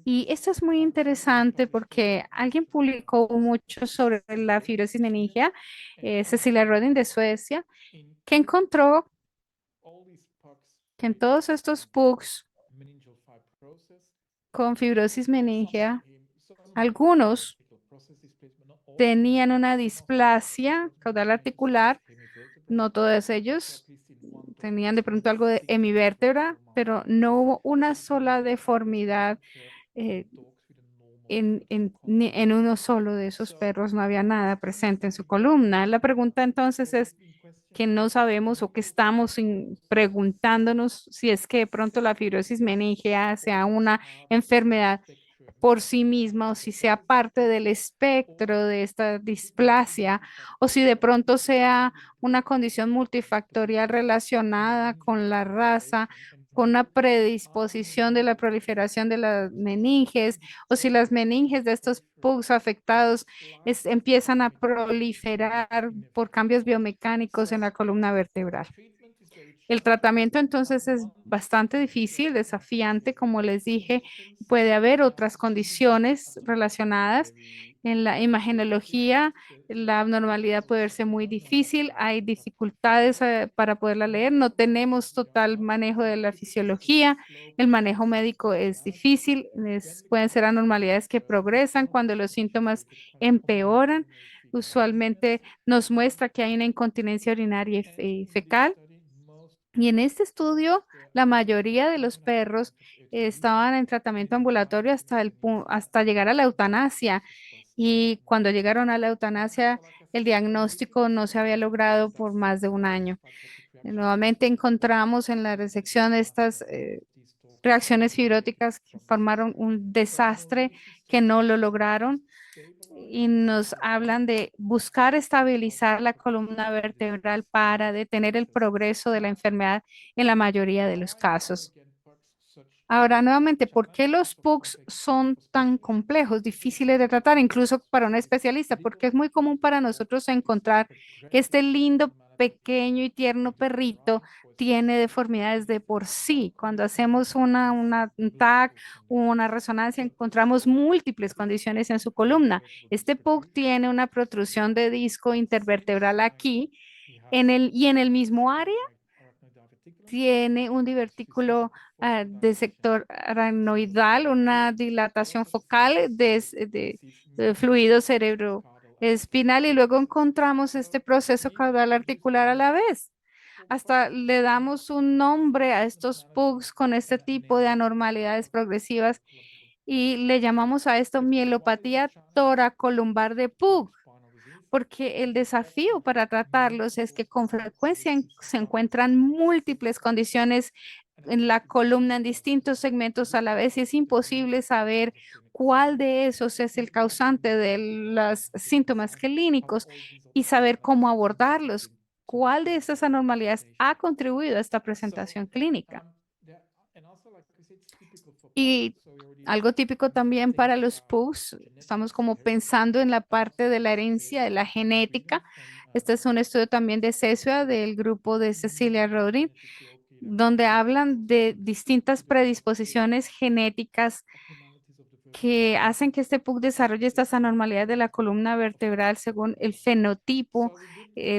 Y esto es muy interesante porque alguien publicó mucho sobre la fibrosis meningia, Cecilia Rodin de Suecia, que encontró que en todos estos PUCs con fibrosis meningia, algunos tenían una displasia caudal articular, no todos ellos tenían de pronto algo de hemivértebra, pero no hubo una sola deformidad eh, en uno solo de esos perros, no había nada presente en su columna. La pregunta entonces es que no sabemos o que estamos preguntándonos si es que de pronto la fibrosis meningia sea una enfermedad por sí misma o si sea parte del espectro de esta displasia o si de pronto sea una condición multifactorial relacionada con la raza, con una predisposición de la proliferación de las meninges o si las meninges de estos pugs afectados empiezan a proliferar por cambios biomecánicos en la columna vertebral. El tratamiento entonces es bastante difícil, desafiante, como les dije, puede haber otras condiciones relacionadas. En la imagenología, la abnormalidad puede verse muy difícil, hay dificultades para poderla leer, no tenemos total manejo de la fisiología, el manejo médico es difícil, pueden ser anormalidades que progresan cuando los síntomas empeoran. Usualmente nos muestra que hay una incontinencia urinaria y fecal. Y en este estudio, la mayoría de los perros estaban en tratamiento ambulatorio hasta llegar a la eutanasia. Y cuando llegaron a la eutanasia, el diagnóstico no se había logrado por más de un año. Nuevamente encontramos en la resección estas reacciones fibróticas que formaron un desastre que no lo lograron y nos hablan de buscar estabilizar la columna vertebral para detener el progreso de la enfermedad en la mayoría de los casos. Ahora, nuevamente, ¿por qué los PUCs son tan complejos, difíciles de tratar, incluso para un especialista? Porque es muy común para nosotros encontrar que este lindo, pequeño y tierno perrito tiene deformidades de por sí. Cuando hacemos un TAC o una resonancia, encontramos múltiples condiciones en su columna. Este PUC tiene una protrusión de disco intervertebral aquí y en el mismo área tiene un divertículo de sector aracnoidal, una dilatación focal de fluido cerebroespinal y luego encontramos este proceso caudal articular a la vez. Hasta le damos un nombre a estos PUCs con este tipo de anormalidades progresivas y le llamamos a esto mielopatía toracolumbar de PUC porque el desafío para tratarlos es que con frecuencia se encuentran múltiples condiciones en la columna en distintos segmentos a la vez y es imposible saber cuál de esos es el causante de los síntomas clínicos y saber cómo abordarlos. ¿Cuál de estas anormalidades ha contribuido a esta presentación clínica? Y algo típico también para los PUS, estamos como pensando en la parte de la herencia, de la genética. Este es un estudio también de CESUA del grupo de Cecilia Rodin, donde hablan de distintas predisposiciones genéticas que hacen que este PUC desarrolle estas anormalidades de la columna vertebral según el fenotipo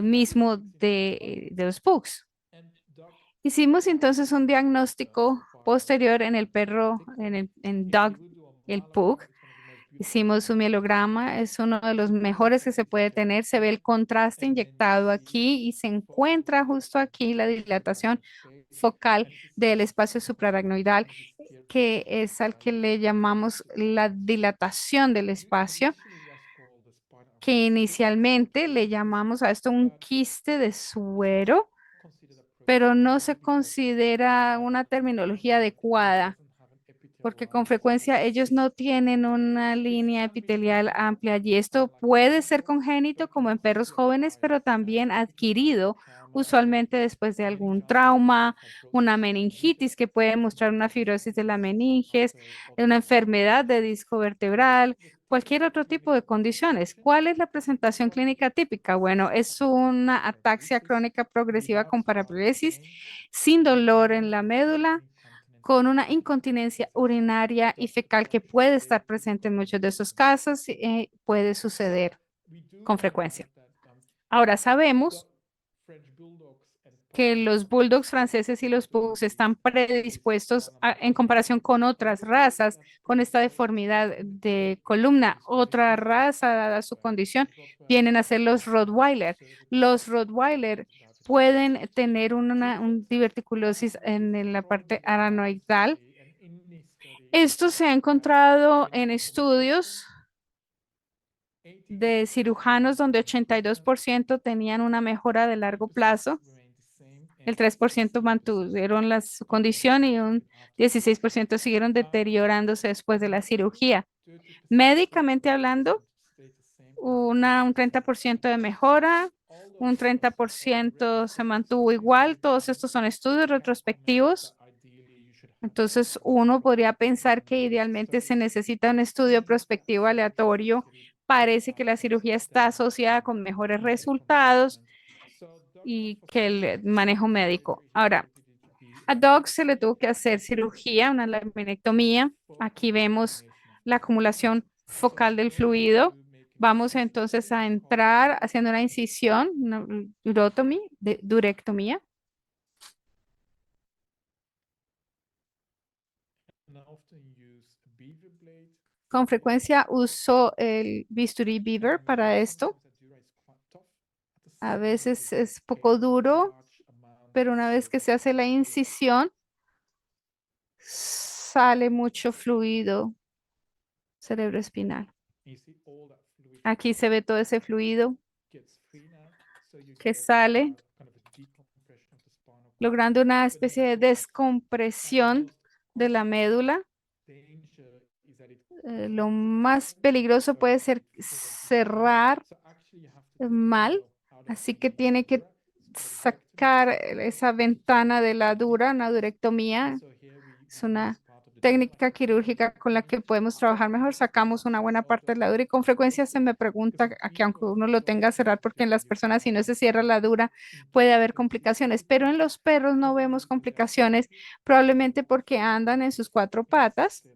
mismo de los PUCs. Hicimos entonces un diagnóstico posterior en el perro, en Doug, el Pug. Hicimos un mielograma, es uno de los mejores que se puede tener. Se ve el contraste inyectado aquí y se encuentra justo aquí la dilatación focal del espacio supraracnoidal, que es al que le llamamos la dilatación del espacio, que inicialmente le llamamos a esto un quiste de suero, pero no se considera una terminología adecuada porque con frecuencia ellos no tienen una línea epitelial amplia y esto puede ser congénito como en perros jóvenes, pero también adquirido usualmente después de algún trauma, una meningitis que puede mostrar una fibrosis de la meninges, una enfermedad de disco vertebral, cualquier otro tipo de condiciones. ¿Cuál es la presentación clínica típica? Bueno, es una ataxia crónica progresiva con paraplesis sin dolor en la médula con una incontinencia urinaria y fecal que puede estar presente en muchos de esos casos, puede suceder con frecuencia. Ahora sabemos que los bulldogs franceses y los pugs están predispuestos en comparación con otras razas con esta deformidad de columna. Otra raza, dada su condición, vienen a ser los Rottweiler. Los Rottweiler pueden tener un diverticulosis en la parte aranoidal. Esto se ha encontrado en estudios de cirujanos donde 82% tenían una mejora de largo plazo El 3% mantuvieron su condición y un 16% siguieron deteriorándose después de la cirugía. Médicamente hablando, un 30% de mejora, un 30% se mantuvo igual. Todos estos son estudios retrospectivos. Entonces, uno podría pensar que idealmente se necesita un estudio prospectivo aleatorio. Parece que la cirugía está asociada con mejores resultados y que el manejo médico. Ahora, a Doug se le tuvo que hacer cirugía, una laminectomía. Aquí vemos la acumulación focal del fluido. Vamos entonces a entrar haciendo una incisión, una durectomía. Con frecuencia uso el bisturí Beaver para esto. A veces es poco duro, pero una vez que se hace la incisión, sale mucho fluido cerebroespinal. Aquí se ve todo ese fluido que sale, logrando una especie de descompresión de la médula. Lo más peligroso puede ser cerrar mal, así que tiene que sacar esa ventana de la dura, una durectomía. Es una técnica quirúrgica con la que podemos trabajar mejor. Sacamos una buena parte de la dura y con frecuencia se me pregunta a que aunque uno lo tenga a cerrar, porque en las personas si no se cierra la dura puede haber complicaciones, pero en los perros no vemos complicaciones, probablemente porque andan en sus cuatro patas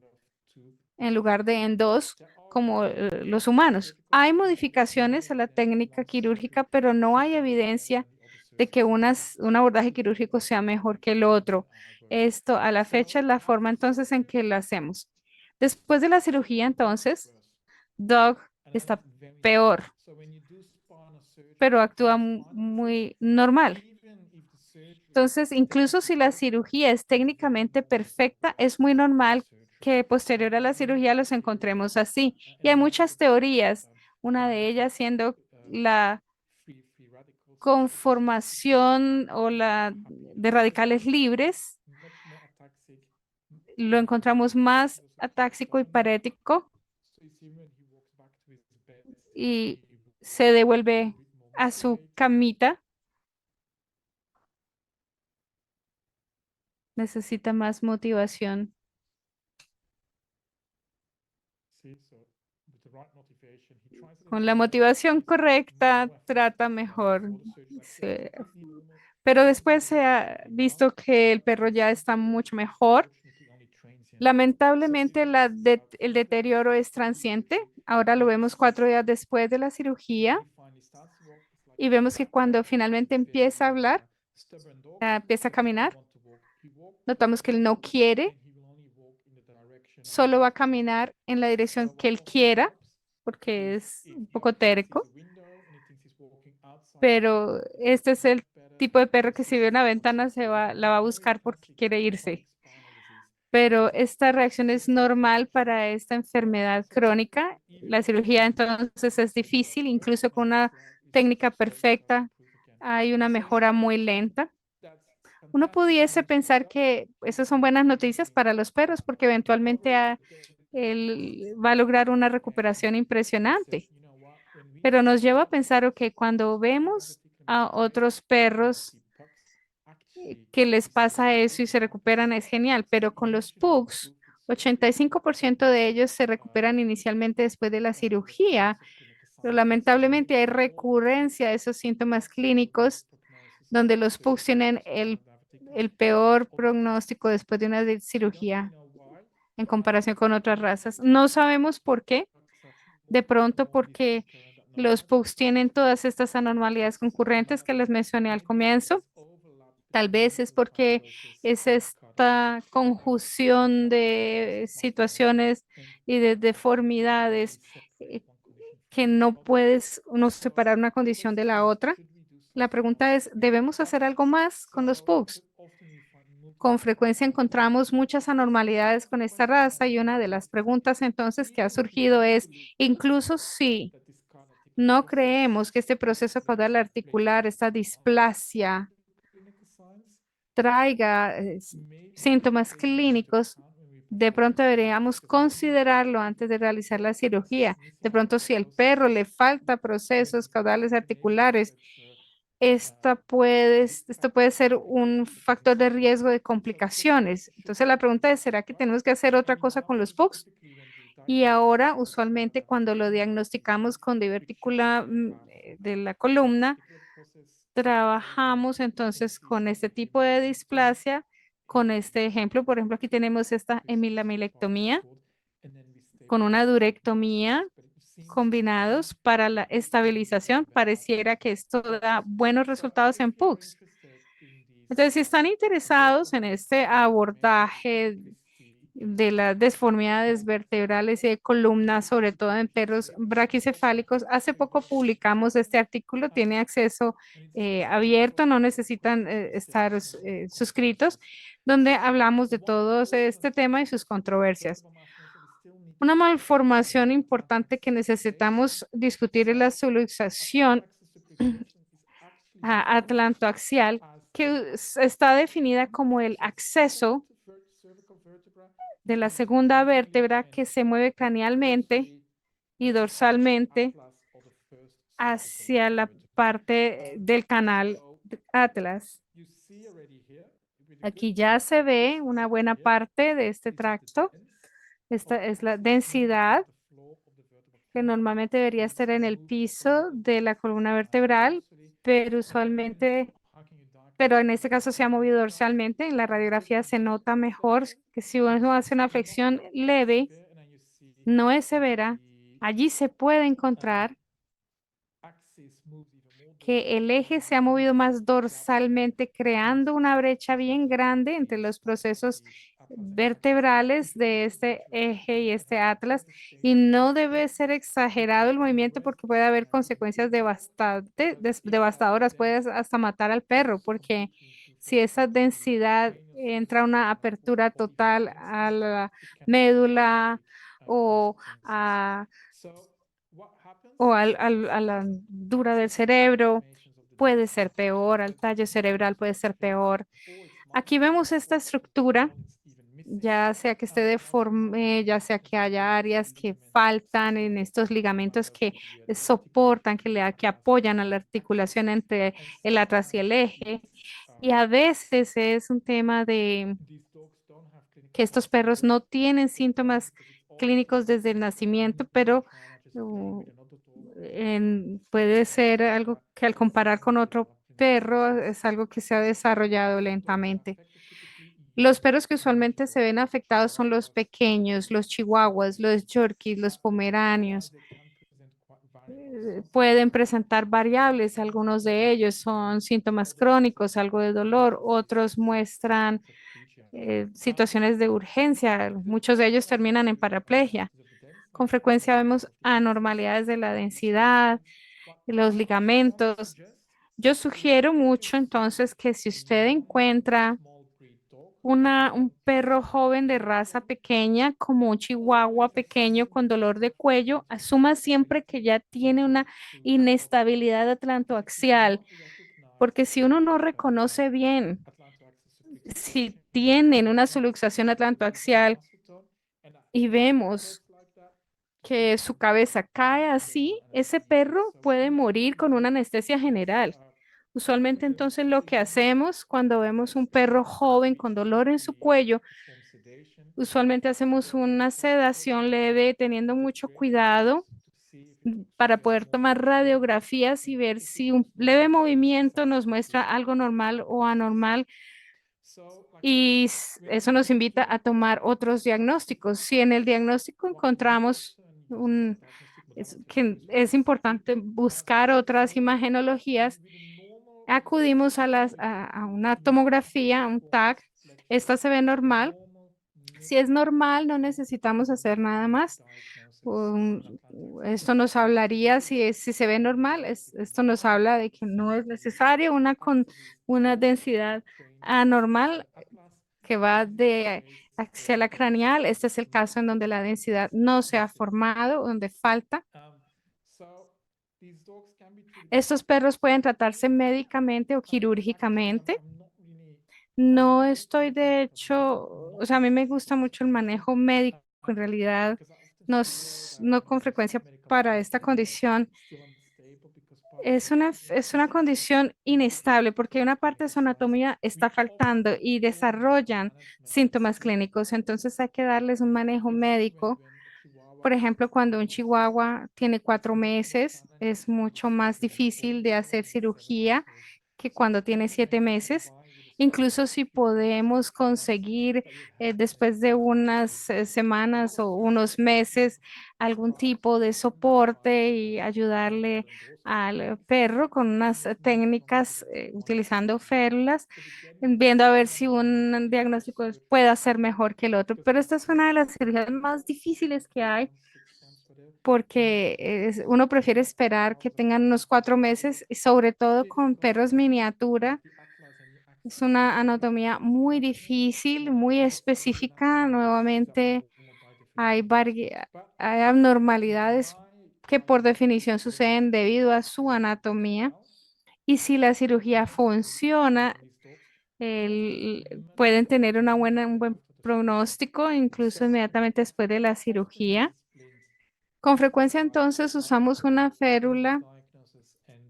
en lugar de en dos como los humanos. Hay modificaciones a la técnica quirúrgica, pero no hay evidencia de que un abordaje quirúrgico sea mejor que el otro. Esto a la fecha es la forma entonces en que lo hacemos. Después de la cirugía, entonces, Doug está peor, pero actúa muy normal. Entonces, incluso si la cirugía es técnicamente perfecta, es muy normal que posterior a la cirugía los encontremos así. Y hay muchas teorías, una de ellas siendo la conformación o la de radicales libres. Lo encontramos más atáxico y parético y se devuelve a su camita. Necesita más motivación. Con la motivación correcta, trata mejor. Sí. Pero después se ha visto que el perro ya está mucho mejor. Lamentablemente, el deterioro es transiente. Ahora lo vemos 4 días después de la cirugía y vemos que cuando finalmente empieza a hablar, empieza a caminar, notamos que él no quiere, solo va a caminar en la dirección que él quiera, porque es un poco terco, pero este es el tipo de perro que si ve una ventana la va a buscar porque quiere irse. Pero esta reacción es normal para esta enfermedad crónica. La cirugía entonces es difícil, incluso con una técnica perfecta hay una mejora muy lenta. Uno pudiese pensar que esas son buenas noticias para los perros porque eventualmente él va a lograr una recuperación impresionante, pero nos lleva a pensar que cuando vemos a otros perros que les pasa eso y se recuperan es genial, pero con los pugs, 85% de ellos se recuperan inicialmente después de la cirugía, pero lamentablemente hay recurrencia de esos síntomas clínicos donde los pugs tienen el peor pronóstico después de una cirugía en comparación con otras razas. No sabemos por qué, de pronto porque los pugs tienen todas estas anormalidades concurrentes que les mencioné al comienzo. Tal vez es porque es esta conjunción de situaciones y de deformidades eh, que no puedes uno separar una condición de la otra. La pregunta es, ¿debemos hacer algo más con los pugs? Con frecuencia encontramos muchas anormalidades con esta raza y una de las preguntas entonces que ha surgido es, incluso si no creemos que este proceso caudal articular, esta displasia, traiga síntomas clínicos, de pronto deberíamos considerarlo antes de realizar la cirugía. De pronto, si el perro le falta procesos caudales articulares, esto puede ser un factor de riesgo de complicaciones. Entonces, la pregunta es, ¿será que tenemos que hacer otra cosa con los PUCs? Y ahora, usualmente, cuando lo diagnosticamos con divertícula de la columna, trabajamos entonces con este tipo de displasia, con este ejemplo. Por ejemplo, aquí tenemos esta hemilamilectomía con una durectomía combinados para la estabilización. Pareciera que esto da buenos resultados en PUCs. Entonces, si están interesados en este abordaje de las deformidades vertebrales y de columna, sobre todo en perros braquicefálicos, hace poco publicamos este artículo, tiene acceso abierto, no necesitan estar suscritos, donde hablamos de todo este tema y sus controversias. Una malformación importante que necesitamos discutir es la subluxación atlantoaxial, que está definida como el acceso de la segunda vértebra que se mueve cranealmente y dorsalmente hacia la parte del canal Atlas. Aquí ya se ve una buena parte de este tracto. Esta es la densidad que normalmente debería estar en el piso de la columna vertebral, pero usualmente, pero en este caso se ha movido dorsalmente. En la radiografía se nota mejor que si uno hace una flexión leve, no es severa, allí se puede encontrar que el eje se ha movido más dorsalmente, creando una brecha bien grande entre los procesos vertebrales de este eje y este atlas, y no debe ser exagerado el movimiento porque puede haber consecuencias devastadoras, puede hasta matar al perro, porque si esa densidad entra a una apertura total a la médula o a a la dura del cerebro, puede ser peor, al tallo cerebral puede ser peor. Aquí vemos esta estructura, ya sea que esté deforme, ya sea que haya áreas que faltan en estos ligamentos que soportan, que apoyan a la articulación entre el atrás y el eje. Y a veces es un tema de que estos perros no tienen síntomas clínicos desde el nacimiento, pero uh, puede ser algo que al comparar con otro perro es algo que se ha desarrollado lentamente. Los perros que usualmente se ven afectados son los pequeños, los chihuahuas, los yorkies, los pomeranios. Pueden presentar variables, algunos de ellos son síntomas crónicos, algo de dolor, otros muestran situaciones de urgencia, muchos de ellos terminan en paraplegia. Con frecuencia vemos anormalidades de la densidad, de los ligamentos. Yo sugiero mucho entonces que si usted encuentra un perro joven de raza pequeña, como un chihuahua pequeño con dolor de cuello, asuma siempre que ya tiene una inestabilidad atlantoaxial, porque si uno no reconoce bien si tienen una subluxación atlantoaxial y vemos que su cabeza cae así, ese perro puede morir con una anestesia general. Usualmente entonces lo que hacemos cuando vemos un perro joven con dolor en su cuello, usualmente hacemos una sedación leve teniendo mucho cuidado para poder tomar radiografías y ver si un leve movimiento nos muestra algo normal o anormal, y eso nos invita a tomar otros diagnósticos. Si en el diagnóstico encontramos que es importante buscar otras imagenologías, acudimos a una tomografía, a un TAC. Esta se ve normal. Si es normal, no necesitamos hacer nada más. Esto nos hablaría, si se ve normal, esto nos habla de que no es necesario con una densidad anormal que va de axial craneal. Este es el caso en donde la densidad no se ha formado, donde falta. Estos perros pueden tratarse médicamente o quirúrgicamente. No estoy, de hecho, o sea, a mí me gusta mucho el manejo médico, en realidad, no con frecuencia para esta condición. Es una condición inestable porque una parte de su anatomía está faltando y desarrollan síntomas clínicos, entonces hay que darles un manejo médico. Por ejemplo, cuando un chihuahua tiene 4 meses, es mucho más difícil de hacer cirugía que cuando tiene 7 meses. Incluso si podemos conseguir después de unas semanas o unos meses algún tipo de soporte y ayudarle al perro con unas técnicas utilizando férulas, viendo a ver si un diagnóstico pueda ser mejor que el otro. Pero esta es una de las cirugías más difíciles que hay porque uno prefiere esperar que tengan unos 4 meses, y sobre todo con perros miniatura. Es una anatomía muy difícil, muy específica. Nuevamente, hay abnormalidades que por definición suceden debido a su anatomía. Y si la cirugía funciona, pueden tener un buen pronóstico, incluso inmediatamente después de la cirugía. Con frecuencia entonces usamos una férula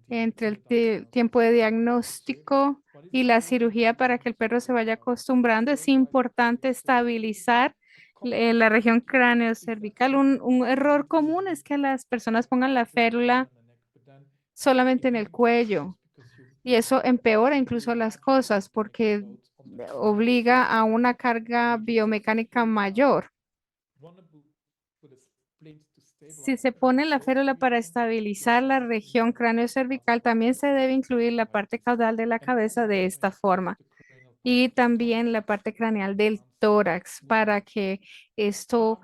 entre el tiempo de diagnóstico y la cirugía para que el perro se vaya acostumbrando. Es importante estabilizar la región craneocervical. Un error común es que las personas pongan la férula solamente en el cuello y eso empeora incluso las cosas porque obliga a una carga biomecánica mayor. Si se pone la férula para estabilizar la región craneocervical, también se debe incluir la parte caudal de la cabeza de esta forma y también la parte craneal del tórax para que esto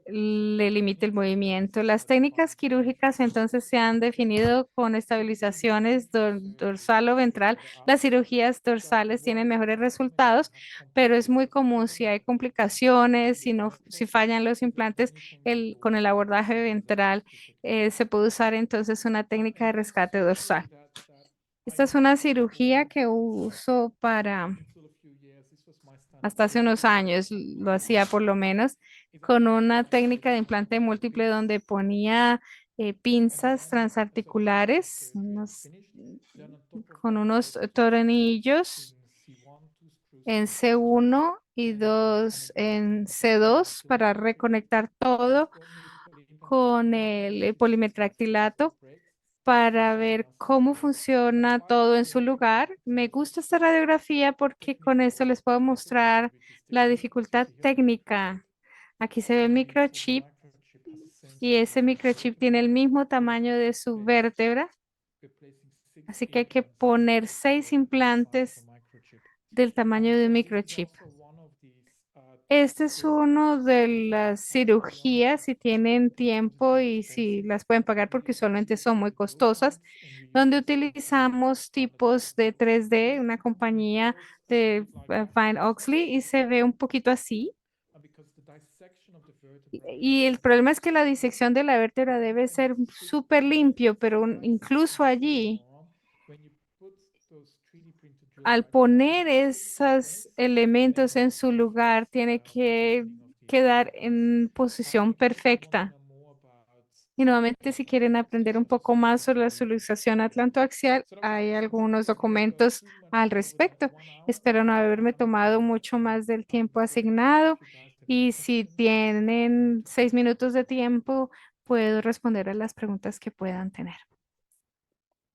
le limite el movimiento. Las técnicas quirúrgicas entonces se han definido con estabilizaciones dorsal o ventral. Las cirugías dorsales tienen mejores resultados, pero es muy común si hay complicaciones, si fallan los implantes, con el abordaje ventral se puede usar entonces una técnica de rescate dorsal. Esta es una cirugía que uso hasta hace unos años, lo hacía por lo menos, con una técnica de implante múltiple donde ponía pinzas transarticulares, con unos tornillos en C1 y dos en C2 para reconectar todo con el polimetractilato para ver cómo funciona todo en su lugar. Me gusta esta radiografía porque con esto les puedo mostrar la dificultad técnica. Aquí se ve el microchip y ese microchip tiene el mismo tamaño de su vértebra, así que hay que poner 6 implantes del tamaño de un microchip. Este es uno de las cirugías, si tienen tiempo y si las pueden pagar porque usualmente son muy costosas, donde utilizamos tipos de 3D, una compañía de Fine Oxley, y se ve un poquito así. Y el problema es que la disección de la vértebra debe ser súper limpio, pero incluso allí, al poner esos elementos en su lugar, tiene que quedar en posición perfecta. Y nuevamente, si quieren aprender un poco más sobre la solución atlantoaxial, hay algunos documentos al respecto. Espero no haberme tomado mucho más del tiempo asignado y si tienen 6 minutos de tiempo, puedo responder a las preguntas que puedan tener.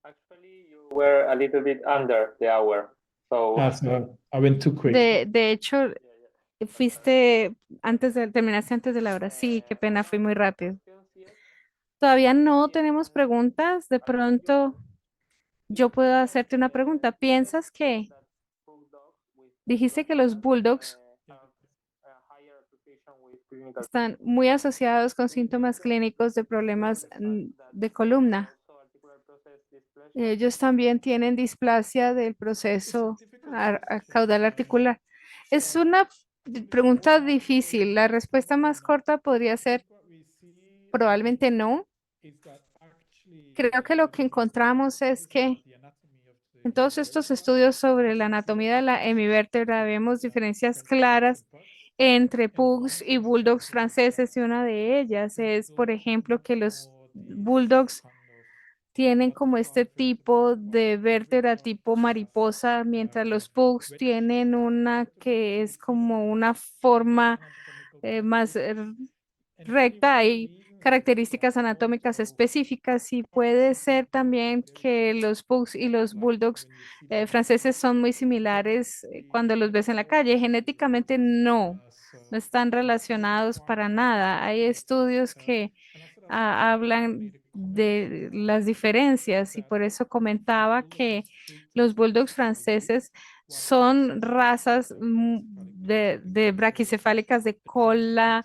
Actually, you were a little bit under the hour. So, So I went too quick. De hecho, terminaste antes de la hora. Sí, qué pena, fui muy rápido. Todavía no tenemos preguntas. De pronto yo puedo hacerte una pregunta. ¿Piensas que dijiste que los bulldogs están muy asociados con síntomas clínicos de problemas de columna? Ellos también tienen displasia del proceso caudal articular. Es una pregunta difícil. La respuesta más corta podría ser probablemente no. Creo que lo que encontramos es que En todos estos estudios sobre la anatomía de la hemivértebra vemos diferencias claras entre pugs y bulldogs franceses y una de ellas es, por ejemplo, que los bulldogs tienen como este tipo de vértebra tipo mariposa, mientras los pugs tienen una que es como una forma más recta. Hay características anatómicas específicas y puede ser también que los pugs y los bulldogs franceses son muy similares cuando los ves en la calle. Genéticamente no están relacionados para nada. Hay estudios que hablan de las diferencias y por eso comentaba que los bulldogs franceses son razas de braquicefálicas de cola,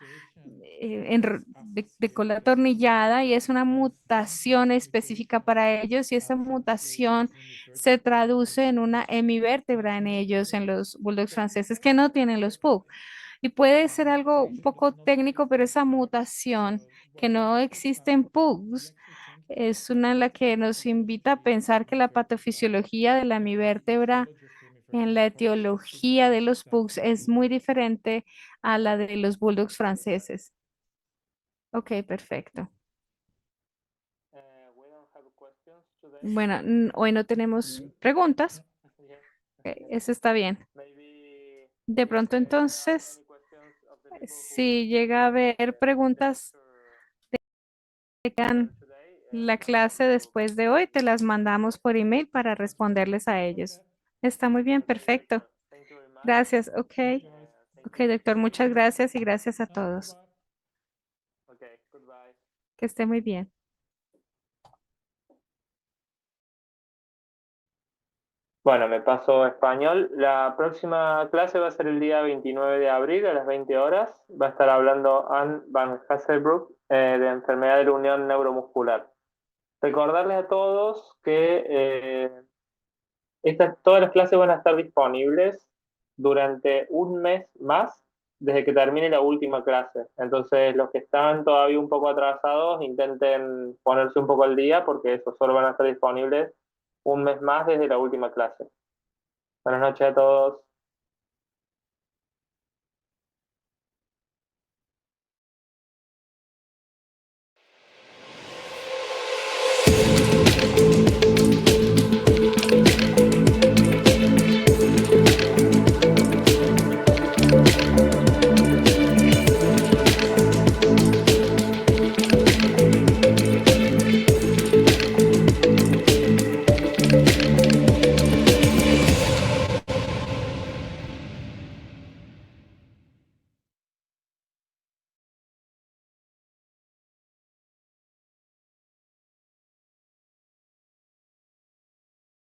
de cola atornillada y es una mutación específica para ellos y esa mutación se traduce en una hemivértebra en ellos, en los bulldogs franceses que no tienen los pug. Y puede ser algo un poco técnico, pero esa mutación que no existe en pugs es una en la que nos invita a pensar que la patofisiología de la hemivértebra en la etiología de los pugs es muy diferente a la de los bulldogs franceses. Ok, perfecto. We don't have questions today. Bueno, hoy no tenemos preguntas. Yeah. Ok, eso está bien. Maybe De if pronto, there are entonces, any questions of the people si llega a haber preguntas que quedan today, la clase después de hoy, te las mandamos por email para responderles a ellos. Está muy bien, perfecto. thank you very much. Gracias, ok. Thank Ok, you. doctor, muchas gracias y gracias a todos. Okay, goodbye. Que esté muy bien. Bueno, me paso a español. La próxima clase va a ser el día 29 de abril a las 20 horas. Va a estar hablando Anne Van Hasselbroek de enfermedad de la unión neuromuscular. Recordarles a todos que todas las clases van a estar disponibles durante un mes más desde que termine la última clase. Entonces, los que están todavía un poco atrasados, intenten ponerse un poco al día porque eso solo van a estar disponibles un mes más desde la última clase. Buenas noches a todos.